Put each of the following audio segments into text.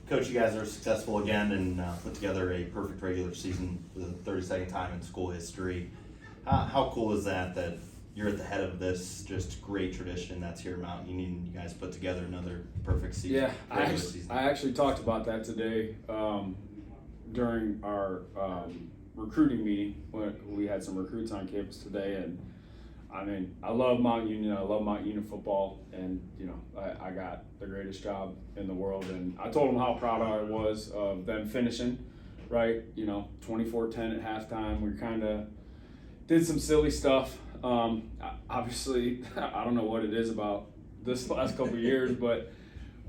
Coach, you guys are successful again and put together a perfect regular season for the 32nd time in school history. How cool is that you're at the head of this just great tradition that's here at Mount Union? You guys put together another perfect season. Yeah, season. I actually talked about that today during our recruiting meeting when we had some recruits on campus today. And I mean, I love Mount Union. I love Mount Union football, and I got the greatest job in the world. And I told them how proud I was of them finishing, right? 24-10 at halftime. We kind of did some silly stuff. Obviously, I don't know what it is about this last couple of years, but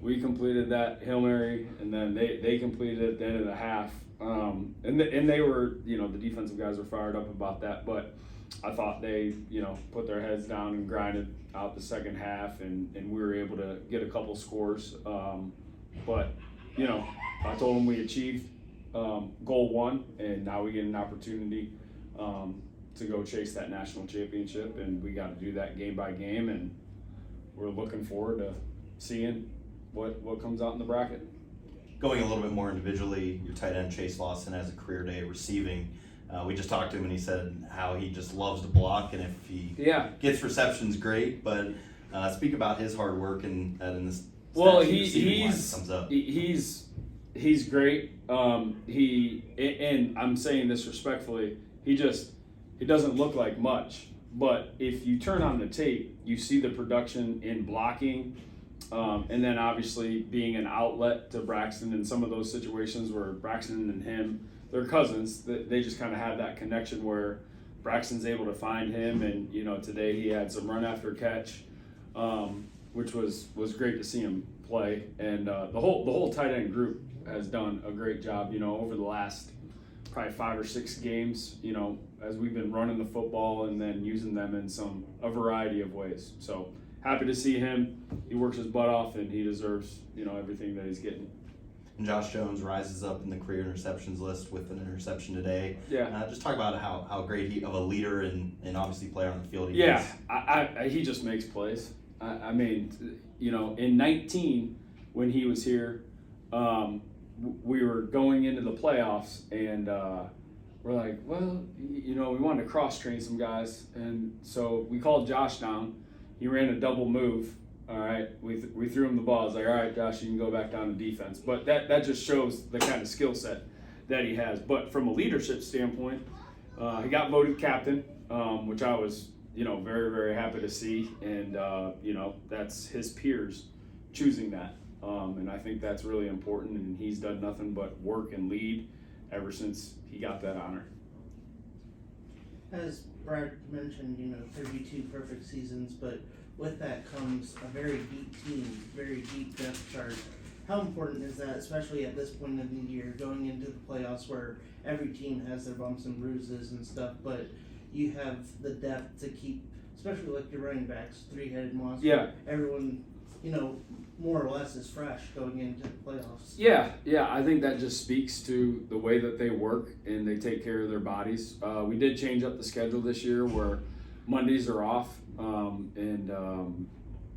we completed that Hail Mary, and then they completed it at the end of the half. And they were, the defensive guys were fired up about that, but I thought they, put their heads down and grinded out the second half, and we were able to get a couple scores. But I told them we achieved goal one, and now we get an opportunity to go chase that national championship, and we got to do that game by game, and we're looking forward to seeing what comes out in the bracket. Going a little bit more individually, your tight end Chase Lawson has a career day receiving. We just talked to him and he said how he just loves to block, and if he gets receptions, great. But speak about his hard work and in this. Well, he's great. And I'm saying this respectfully. He doesn't look like much, but if you turn on the tape, you see the production in blocking. And then obviously being an outlet to Braxton in some of those situations where Braxton and him, they're cousins, they just kind of have that connection where Braxton's able to find him. And, today he had some run after catch, which was great to see him play. And the whole tight end group has done a great job, over the last probably 5 or 6 games, as we've been running the football and then using them in a variety of ways. So happy to see him. He works his butt off, and he deserves, everything that he's getting. And Josh Jones rises up in the career interceptions list with an interception today. Yeah. Just talk about how great he of a leader and obviously player on the field he is. Yeah, he just makes plays. I mean, in 19 when he was here, we were going into the playoffs, and we're like, well, we wanted to cross-train some guys, and so we called Josh down. He ran a double move. All right, we threw him the ball. I was like, all right, Josh, you can go back down to defense. But that just shows the kind of skill set that he has. But from a leadership standpoint, he got voted captain, which I was, very, very happy to see. And, that's his peers choosing that. And I think that's really important. And he's done nothing but work and lead ever since he got that honor. As Brad mentioned, 32 perfect seasons, but with that comes a very deep team, very deep depth chart. How important is that, especially at this point in the year, going into the playoffs where every team has their bumps and bruises and stuff, but you have the depth to keep, especially like your running backs, three-headed monster. Yeah. Everyone, more or less is fresh going into the playoffs. Yeah, I think that just speaks to the way that they work and they take care of their bodies. We did change up the schedule this year where Mondays are off,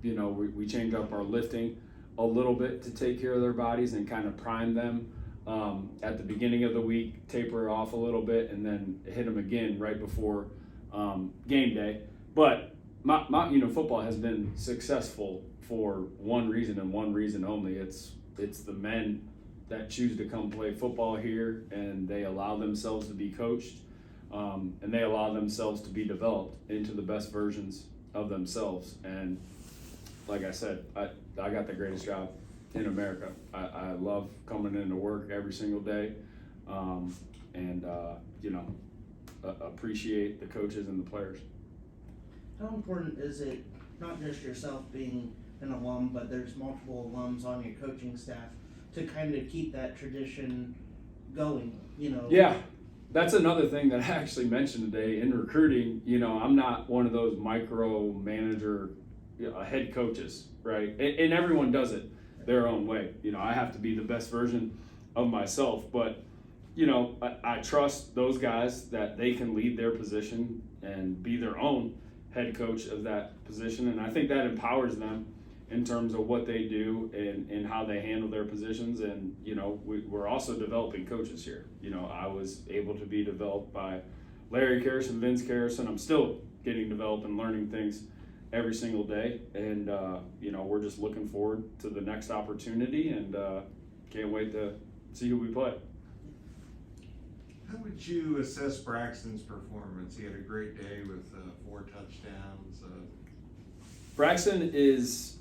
we changed up our lifting a little bit to take care of their bodies and kind of prime them at the beginning of the week, taper off a little bit, and then hit them again right before game day. But Mount Union football has been successful for one reason and one reason only. It's the men that choose to come play football here, and they allow themselves to be coached, and they allow themselves to be developed into the best versions of themselves. And like I said, I got the greatest job in America. I love coming into work every single day, and appreciate the coaches and the players. How important is it, not just yourself being an alum, but there's multiple alums on your coaching staff to kind of keep that tradition going, Yeah, that's another thing that I actually mentioned today in recruiting. I'm not one of those micromanager head coaches, right? And everyone does it their own way. I have to be the best version of myself, but I trust those guys that they can lead their position and be their own head coach of that position, and I think that empowers them in terms of what they do and how they handle their positions. And, you know, we're also developing coaches here. You know, I was able to be developed by Larry Karras and Vince Karras, and I'm still getting developed and learning things every single day. And, you know, we're just looking forward to the next opportunity, and can't wait to see who we play. How would you assess Braxton's performance? He had a great day with 4 touchdowns. Braxton is,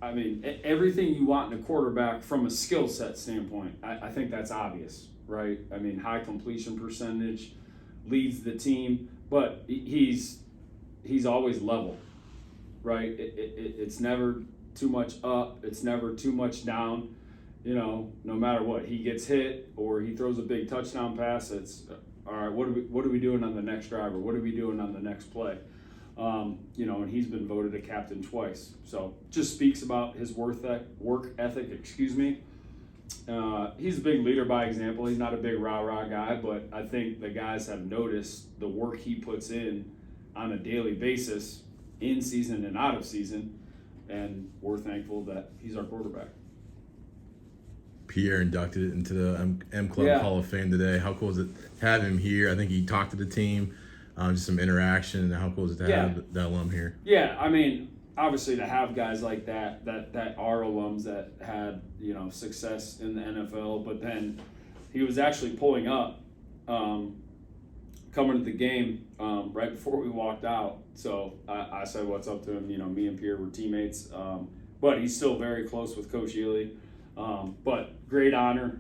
I mean, everything you want in a quarterback from a skill set standpoint. I think that's obvious, right? I mean, high completion percentage, leads the team, but he's always level, right? It's never too much up, it's never too much down. You know, no matter what, he gets hit or he throws a big touchdown pass, it's all right. What are we doing on the next drive, or what are we doing on the next play? You know, and he's been voted a captain twice. So just speaks about his work ethic. He's a big leader by example. He's not a big rah-rah guy, but I think the guys have noticed the work he puts in on a daily basis, in season and out of season, and we're thankful that he's our quarterback. Pierre inducted into the M Club Hall of Fame today. How cool is it to have him here? I think he talked to the team, just some interaction. How cool is it to have that alum here? Yeah, I mean, obviously to have guys like that are alums that had, you know, success in the NFL, but then he was actually pulling up, coming to the game right before we walked out. So I said what's up to him. You know, me and Pierre were teammates, but he's still very close with Coach Ely. But great honor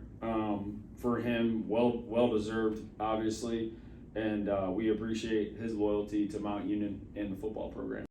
for him, well deserved, obviously, and we appreciate his loyalty to Mount Union and the football program.